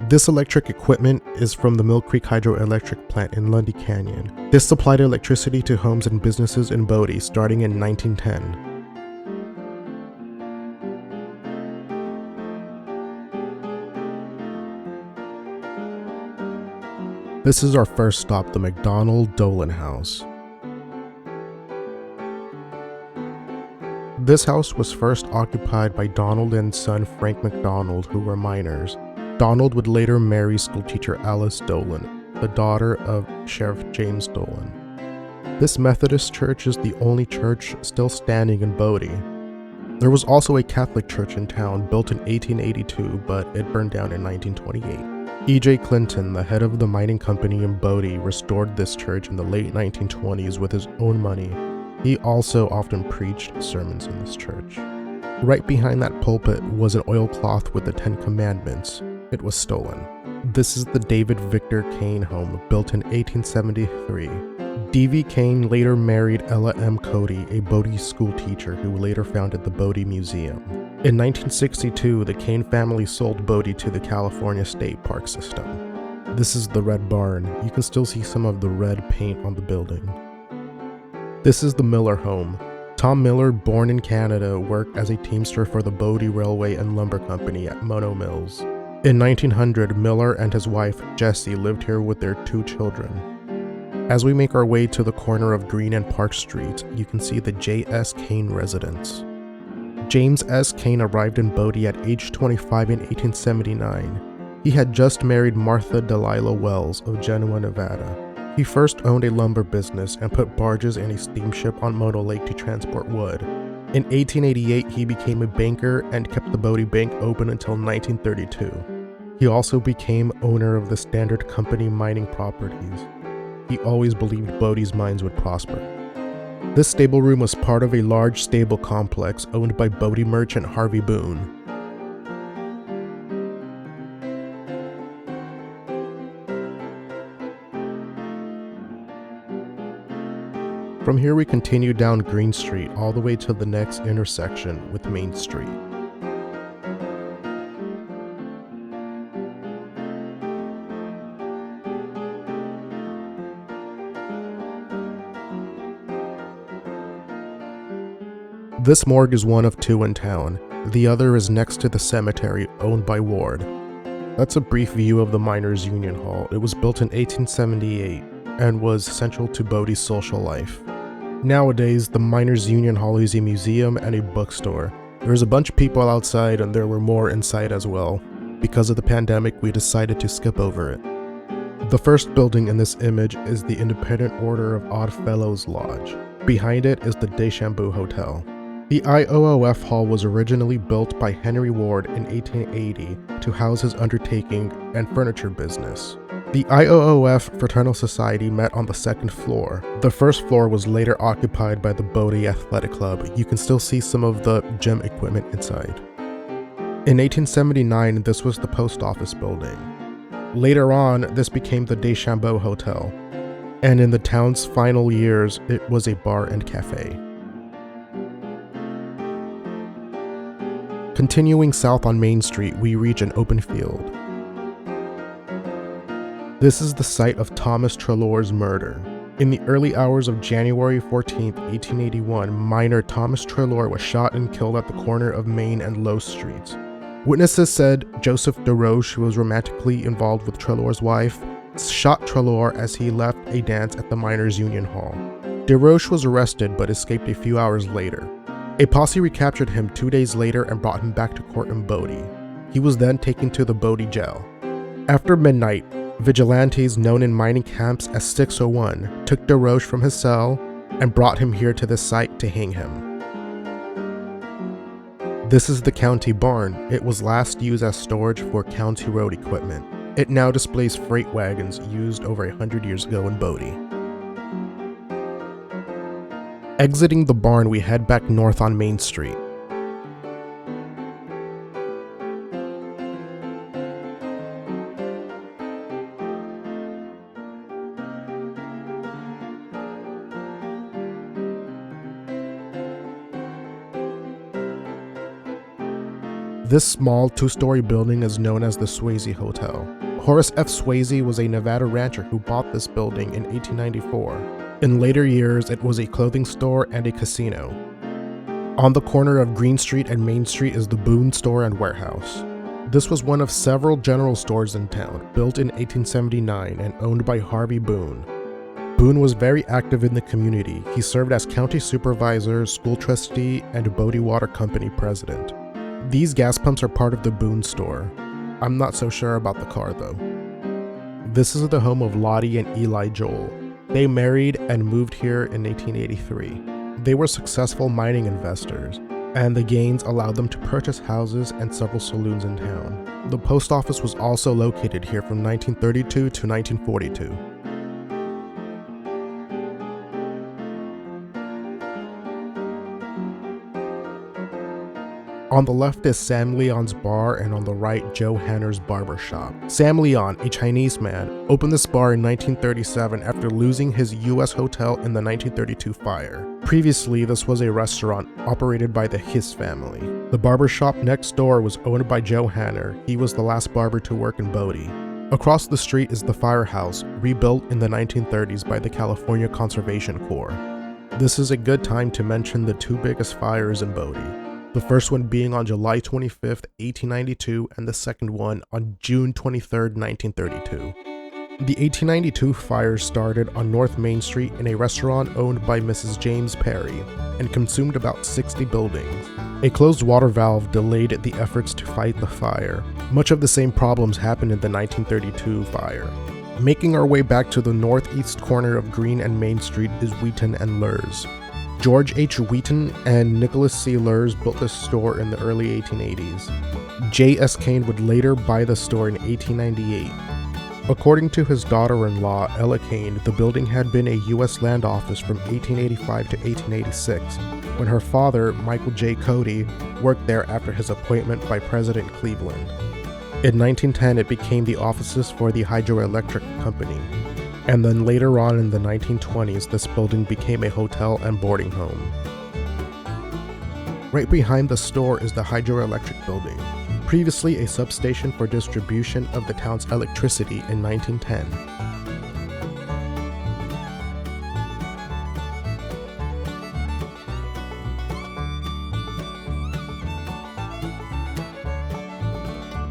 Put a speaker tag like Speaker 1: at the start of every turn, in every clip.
Speaker 1: This electric equipment is from the Mill Creek Hydroelectric Plant in Lundy Canyon. This supplied electricity to homes and businesses in Bodie starting in 1910. This is our first stop, the McDonald Dolan House. This house was first occupied by Donald and son Frank McDonald, who were miners. Donald would later marry schoolteacher Alice Dolan, the daughter of Sheriff James Dolan. This Methodist church is the only church still standing in Bodie. There was also a Catholic church in town built in 1882, but it burned down in 1928. E.J. Clinton, the head of the mining company in Bodie, restored this church in the late 1920s with his own money. He also often preached sermons in this church. Right behind that pulpit was an oilcloth with the 10 Commandments. It was stolen. This is the David Victor Kane home, built in 1873. D.V. Kane later married Ella M. Cody, a Bodie school teacher who later founded the Bodie Museum. In 1962, the Kane family sold Bodie to the California State Park System. This is the Red Barn. You can still see some of the red paint on the building. This is the Miller home. Tom Miller, born in Canada, worked as a teamster for the Bodie Railway and Lumber Company at Mono Mills. In 1900, Miller and his wife, Jessie, lived here with their 2 children. As we make our way to the corner of Green and Park Streets, you can see the J.S. Kane residence. James S. Kane arrived in Bodie at age 25 in 1879. He had just married Martha Delilah Wells of Genoa, Nevada. He first owned a lumber business and put barges and a steamship on Mono Lake to transport wood. In 1888, he became a banker and kept the Bodie Bank open until 1932. He also became owner of the Standard Company mining properties. He always believed Bodie's mines would prosper. This stable room was part of a large stable complex owned by Bodie merchant Harvey Boone. From here we continue down Green Street all the way to the next intersection with Main Street. This morgue is one of 2 in town. The other is next to the cemetery owned by Ward. That's a brief view of the Miners' Union Hall. It was built in 1878 and was central to Bodie's social life. Nowadays, the Miners' Union Hall is a museum and a bookstore. There's a bunch of people outside and there were more inside as well. Because of the pandemic, we decided to skip over it. The first building in this image is the Independent Order of Odd Fellows Lodge. Behind it is the Dechambeau Hotel. The IOOF Hall was originally built by Henry Ward in 1880 to house his undertaking and furniture business. The IOOF Fraternal Society met on the 2nd floor. The first floor was later occupied by the Bodie Athletic Club. You can still see some of the gym equipment inside. In 1879, this was the post office building. Later on, this became the Dechambeau Hotel. And in the town's final years, it was a bar and cafe. Continuing south on Main Street, we reach an open field. This is the site of Thomas Treloar's murder. In the early hours of January 14, 1881, miner Thomas Treloar was shot and killed at the corner of Main and Low Streets. Witnesses said Joseph DeRoche, who was romantically involved with Treloar's wife, shot Treloar as he left a dance at the Miners' Union Hall. DeRoche was arrested but escaped a few hours later. A posse recaptured him 2 days later and brought him back to court in Bodie. He was then taken to the Bodie jail. After midnight, vigilantes known in mining camps as 601 took DeRoche from his cell and brought him here to this site to hang him. This is the county barn. It was last used as storage for county road equipment. It now displays freight wagons used over 100 years ago in Bodie. Exiting the barn, we head back north on Main Street. This small two-story building is known as the Swasey Hotel. Horace F. Swasey was a Nevada rancher who bought this building in 1894. In later years, it was a clothing store and a casino. On the corner of Green Street and Main Street is the Boone Store and Warehouse. This was one of several general stores in town, built in 1879 and owned by Harvey Boone. Boone was very active in the community. He served as county supervisor, school trustee, and Bodie Water Company president. These gas pumps are part of the Boone store. I'm not so sure about the car though. This is the home of Lottie and Eli Joel. They married and moved here in 1883. They were successful mining investors, and the gains allowed them to purchase houses and several saloons in town. The post office was also located here from 1932 to 1942. On the left is Sam Leon's bar, and on the right, Joe Hanner's barber shop. Sam Leon, a Chinese man, opened this bar in 1937 after losing his U.S. hotel in the 1932 fire. Previously, this was a restaurant operated by the Hiss family. The barber shop next door was owned by Joe Hanner. He was the last barber to work in Bodie. Across the street is the Firehouse, rebuilt in the 1930s by the California Conservation Corps. This is a good time to mention the two biggest fires in Bodie. The first one being on July 25, 1892, and the second one on June 23, 1932. The 1892 fire started on North Main Street in a restaurant owned by Mrs. James Perry and consumed about 60 buildings. A closed water valve delayed the efforts to fight the fire. Much of the same problems happened in the 1932 fire. Making our way back to the northeast corner of Green and Main Street is Wheaton and Lurs. George H. Wheaton and Nicholas C. Lurs built this store in the early 1880s. J. S. Kane would later buy the store in 1898. According to his daughter-in-law, Ella Kane, the building had been a U.S. land office from 1885 to 1886, when her father, Michael J. Cody, worked there after his appointment by President Cleveland. In 1910, it became the offices for the hydroelectric company. And then later on in the 1920s, this building became a hotel and boarding home. Right behind the store is the hydroelectric building, previously a substation for distribution of the town's electricity in 1910.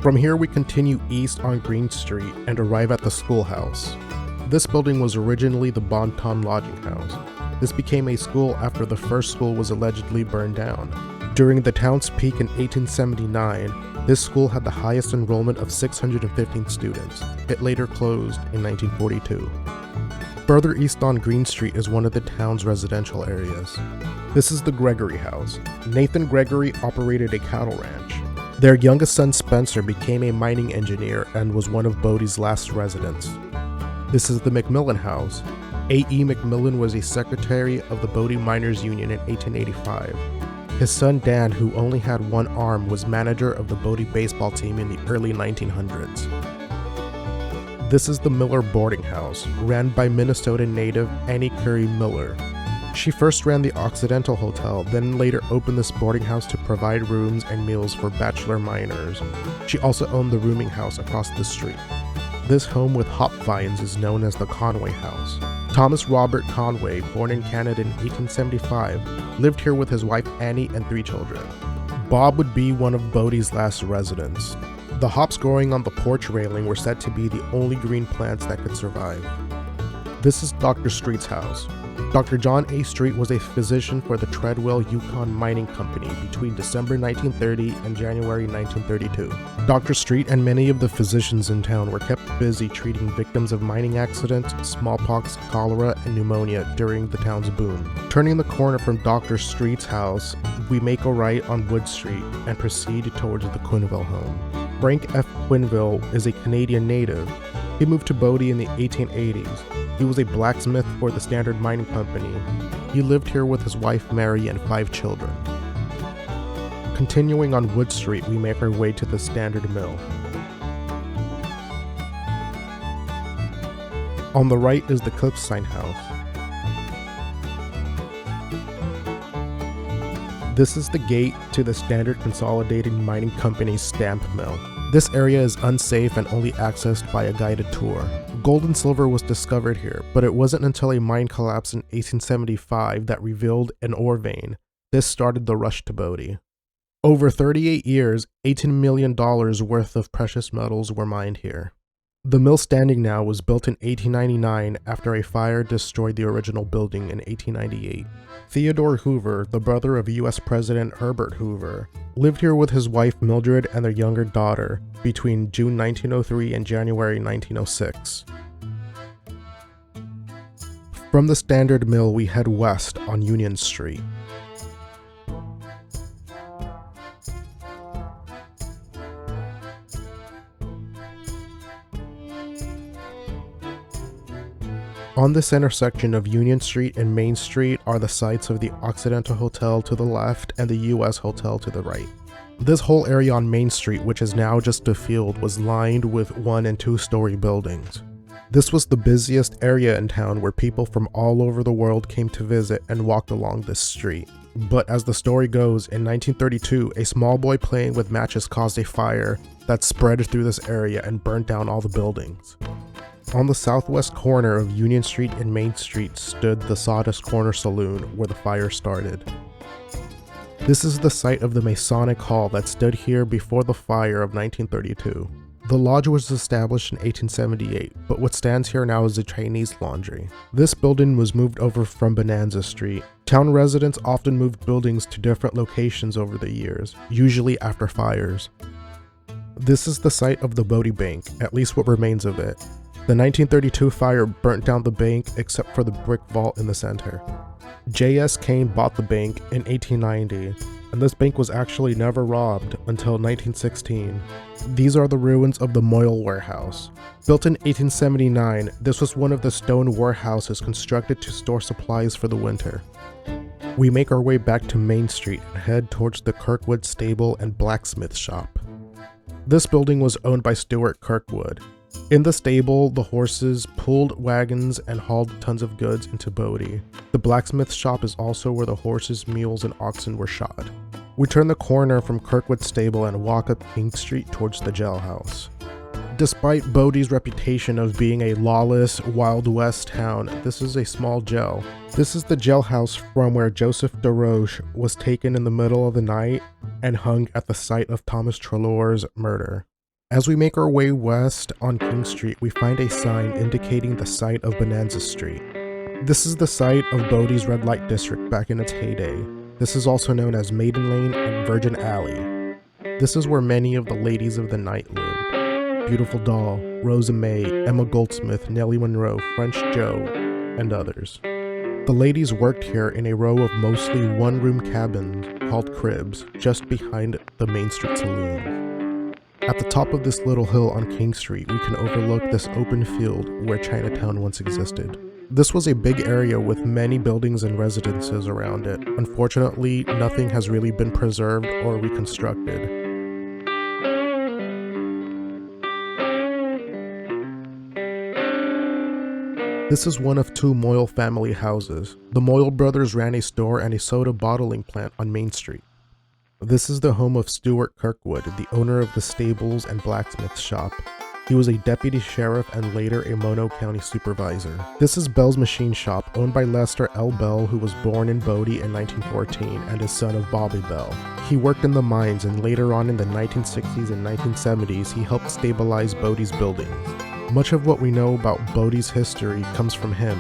Speaker 1: From here we continue east on Green Street and arrive at the Schoolhouse. This building was originally the Bon Ton Lodging House. This became a school after the first school was allegedly burned down. During the town's peak in 1879, this school had the highest enrollment of 615 students. It later closed in 1942. Further east on Green Street is one of the town's residential areas. This is the Gregory House. Nathan Gregory operated a cattle ranch. Their youngest son Spencer became a mining engineer and was one of Bodie's last residents. This is the McMillan House. A.E. McMillan was a secretary of the Bodie Miners Union in 1885. His son Dan, who only had one arm, was manager of the Bodie baseball team in the early 1900s. This is the Miller Boarding House, ran by Minnesota native Annie Curry Miller. She first ran the Occidental Hotel, then later opened this boarding house to provide rooms and meals for bachelor miners. She also owned the rooming house across the street. This home with hop vines is known as the Conway House. Thomas Robert Conway, born in Canada in 1875, lived here with his wife Annie and 3 children. Bob would be one of Bodie's last residents. The hops growing on the porch railing were said to be the only green plants that could survive. This is Dr. Street's house. Dr. John A. Street was a physician for the Treadwell Yukon Mining Company between December 1930 and January 1932. Dr. Street and many of the physicians in town were kept busy treating victims of mining accidents, smallpox, cholera, and pneumonia during the town's boom. Turning the corner from Dr. Street's house, we make a right on Wood Street and proceed towards the Quinville home. Frank F. Quinville is a Canadian native. He moved to Bodie in the 1880s. He was a blacksmith for the Standard Mining Company. He lived here with his wife Mary and 5 children. Continuing on Wood Street, we make our way to the Standard Mill. On the right is the Clipstein House. This is the gate to the Standard Consolidated Mining Company's stamp mill. This area is unsafe and only accessed by a guided tour. Gold and silver was discovered here, but it wasn't until a mine collapse in 1875 that revealed an ore vein. This started the rush to Bodie. Over 38 years, $18 million worth of precious metals were mined here. The mill standing now was built in 1899 after a fire destroyed the original building in 1898. Theodore Hoover, the brother of U.S. President Herbert Hoover, lived here with his wife Mildred and their younger daughter between June 1903 and January 1906. From the Standard Mill, we head west on Union Street. On this intersection of Union Street and Main Street are the sites of the Occidental Hotel to the left and the U.S. Hotel to the right. This whole area on Main Street, which is now just a field, was lined with 1- and 2-story buildings. This was the busiest area in town where people from all over the world came to visit and walked along this street. But as the story goes, in 1932, a small boy playing with matches caused a fire that spread through this area and burnt down all the buildings. On the southwest corner of Union Street and Main Street stood the Sawdust Corner Saloon, where the fire started. This is the site of the Masonic Hall that stood here before the fire of 1932. The lodge was established in 1878, but what stands here now is a Chinese laundry. This building was moved over from Bonanza Street. Town residents often moved buildings to different locations over the years, usually after fires. This is the site of the Bodie Bank, at least what remains of it. The 1932 fire burnt down the bank except for the brick vault in the center. J.S. Kane bought the bank in 1890, and this bank was actually never robbed until 1916. These are the ruins of the Moyle Warehouse. Built in 1879, this was one of the stone warehouses constructed to store supplies for the winter. We make our way back to Main Street and head towards the Kirkwood Stable and Blacksmith Shop. This building was owned by Stuart Kirkwood. In the stable, the horses pulled wagons and hauled tons of goods into Bodie. The blacksmith shop is also where the horses, mules, and oxen were shod. We turn the corner from Kirkwood Stable and walk up King Street towards the Jailhouse. Despite Bodie's reputation of being a lawless, Wild West town, this is a small jail. This is the jailhouse from where Joseph DeRoche was taken in the middle of the night and hung at the site of Thomas Treloar's murder. As we make our way west on King Street, we find a sign indicating the site of Bonanza Street. This is the site of Bodie's red light district back in its heyday. This is also known as Maiden Lane and Virgin Alley. This is where many of the ladies of the night lived. Beautiful Doll, Rosa May, Emma Goldsmith, Nellie Monroe, French Joe, and others. The ladies worked here in a row of mostly one-room cabins called cribs, just behind the Main Street Saloon. At the top of this little hill on King Street, we can overlook this open field where Chinatown once existed. This was a big area with many buildings and residences around it. Unfortunately, nothing has really been preserved or reconstructed. This is one of 2 Moyle family houses. The Moyle brothers ran a store and a soda bottling plant on Main Street. This is the home of Stuart Kirkwood, the owner of the stables and blacksmith shop. He was a deputy sheriff and later a Mono County supervisor. This is Bell's Machine Shop, owned by Lester L. Bell, who was born in Bodie in 1914 and is son of Bobby Bell. He worked in the mines, and later on in the 1960s and 1970s, he helped stabilize Bodie's buildings. Much of what we know about Bodie's history comes from him.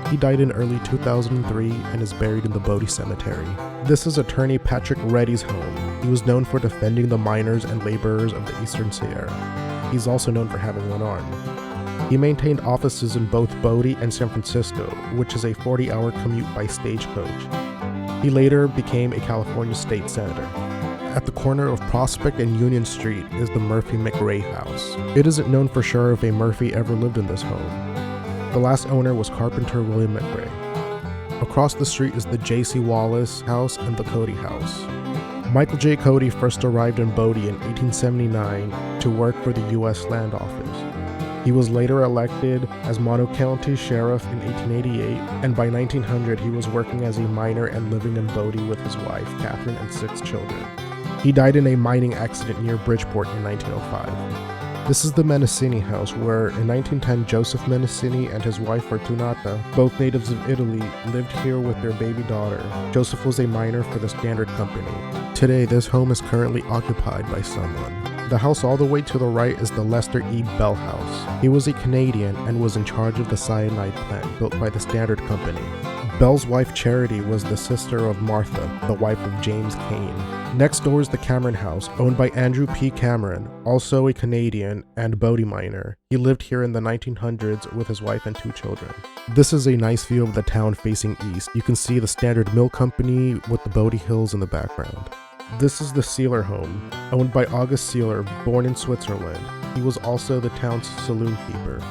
Speaker 1: He died in early 2003 and is buried in the Bodie Cemetery. This is attorney Patrick Reddy's home. He was known for defending the miners and laborers of the Eastern Sierra. He's also known for having one arm. He maintained offices in both Bodie and San Francisco, which is a 40-hour commute by stagecoach. He later became a California state senator. At the corner of Prospect and Union Street is the Murphy McRae house. It isn't known for sure if a Murphy ever lived in this home. The last owner was Carpenter William McRae. Across the street is the J.C. Wallace house and the Cody house. Michael J. Cody first arrived in Bodie in 1879 to work for the U.S. Land Office. He was later elected as Mono County Sheriff in 1888, and by 1900 he was working as a miner and living in Bodie with his wife, Catherine, and 6 children. He died in a mining accident near Bridgeport in 1905. This is the Menacini house, where in 1910 Joseph Menacini and his wife Fortunata, both natives of Italy, lived here with their baby daughter. Joseph was a miner for the Standard Company. Today, this home is currently occupied by someone. The house all the way to the right is the Lester E. Bell House. He was a Canadian and was in charge of the cyanide plant built by the Standard Company. Bell's wife Charity was the sister of Martha, the wife of James Kane. Next door is the Cameron House, owned by Andrew P. Cameron, also a Canadian and Bodie miner. He lived here in the 1900s with his wife and 2 children. This is a nice view of the town facing east. You can see the Standard Mill Company with the Bodie Hills in the background. This is the Sealer home, owned by August Sealer, born in Switzerland. He was also the town's saloon keeper.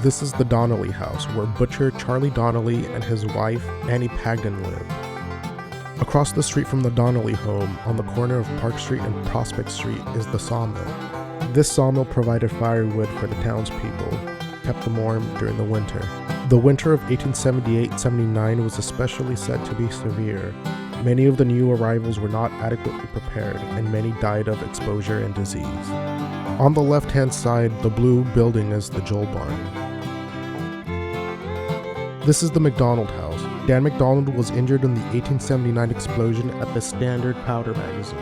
Speaker 1: This is the Donnelly house, where butcher Charlie Donnelly and his wife Annie Pagden lived. Across the street from the Donnelly home, on the corner of Park Street and Prospect Street, is the Sawmill. This sawmill provided firewood for the townspeople, kept them warm during the winter. The winter of 1878-79 was especially said to be severe. Many of the new arrivals were not adequately prepared, and many died of exposure and disease. On the left-hand side, the blue building is the Joel Barn. This is the McDonald house. Dan McDonald was injured in the 1879 explosion at the Standard Powder Magazine.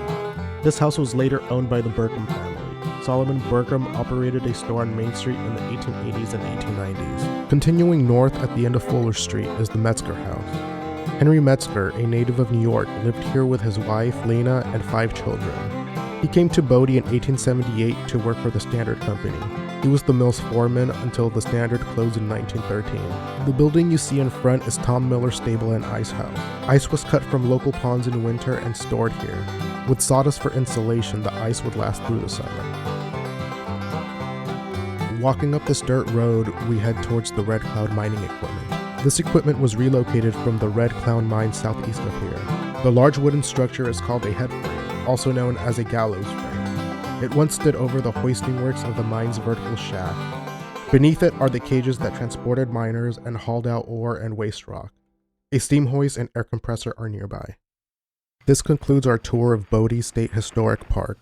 Speaker 1: This house was later owned by the Burkham family. Solomon Burkham operated a store on Main Street in the 1880s and 1890s. Continuing north at the end of Fuller Street is the Metzger house. Henry Metzger, a native of New York, lived here with his wife, Lena, and 5 children. He came to Bodie in 1878 to work for the Standard Company. He was the mill's foreman until the Standard closed in 1913. The building you see in front is Tom Miller's Stable and Ice House. Ice was cut from local ponds in winter and stored here. With sawdust for insulation, the ice would last through the summer. Walking up this dirt road, we head towards the Red Cloud mining equipment. This equipment was relocated from the Red Cloud mine southeast of here. The large wooden structure is called a head frame, also known as a gallows frame. It once stood over the hoisting works of the mine's vertical shaft. Beneath it are the cages that transported miners and hauled out ore and waste rock. A steam hoist and air compressor are nearby. This concludes our tour of Bodie State Historic Park.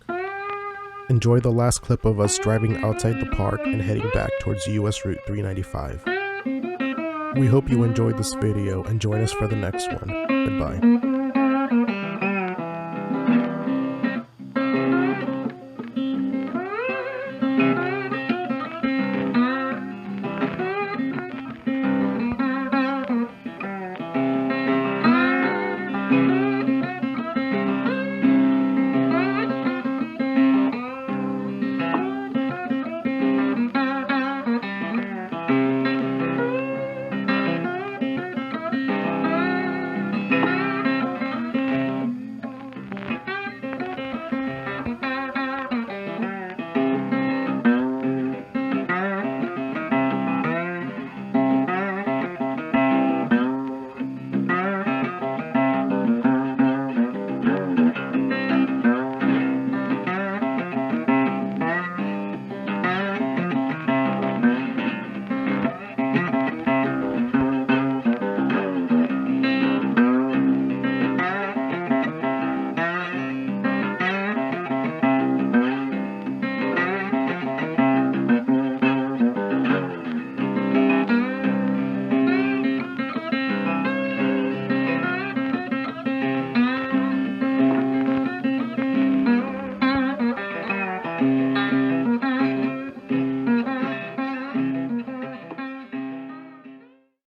Speaker 1: Enjoy the last clip of us driving outside the park and heading back towards US Route 395. We hope you enjoyed this video and join us for the next one. Goodbye.